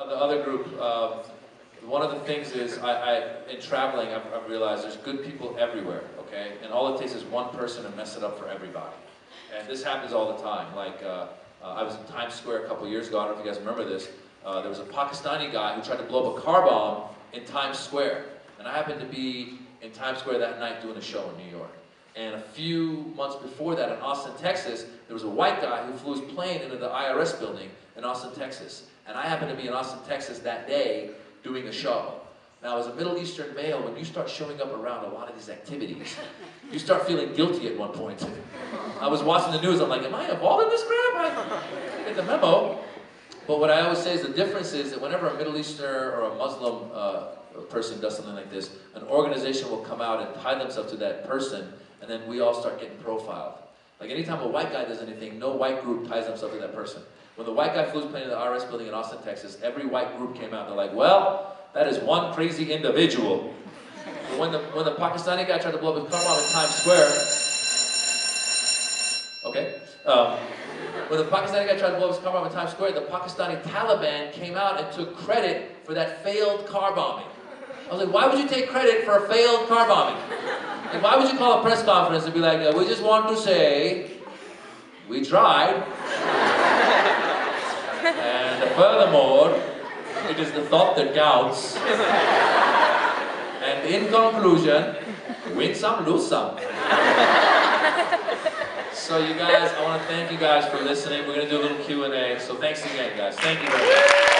the other group, one of the things is, in traveling, I've realized there's good people everywhere, okay? And all it takes is one person to mess it up for everybody. And this happens all the time. Like, I was in Times Square a couple years ago, I don't know if you guys remember this. There was a Pakistani guy who tried to blow up a car bomb in Times Square. And I happened to be in Times Square that night doing a show in New York. And a few months before that, in Austin, Texas, there was a white guy who flew his plane into the IRS building in Austin, Texas. And I happened to be in Austin, Texas that day doing a show. Now, as a Middle Eastern male, when you start showing up around a lot of these activities, you start feeling guilty at one point. I was watching the news, I'm like, am I involved in this crap? I get the memo. But what I always say is the difference is that whenever a Middle Easterner or a Muslim person does something like this, an organization will come out and tie themselves to that person, and then we all start getting profiled. Like anytime a white guy does anything, no white group ties themselves to that person. When the white guy flew his plane to the IRS building in Austin, Texas, every white group came out. They're like, well, that is one crazy individual. But when the Pakistani guy tried to blow up his car bomb in Times Square, okay, when the Pakistani guy tried to blow up his car bomb in Times Square, the Pakistani Taliban came out and took credit for that failed car bombing. I was like, why would you take credit for a failed car bombing? Like, why would you call a press conference and be like, we just want to say, we tried. And furthermore, it is the thought that counts. And in conclusion, win some, lose some. So you guys, I want to thank you guys for listening. We're going to do a little Q&A. So thanks again, guys. Thank you very much.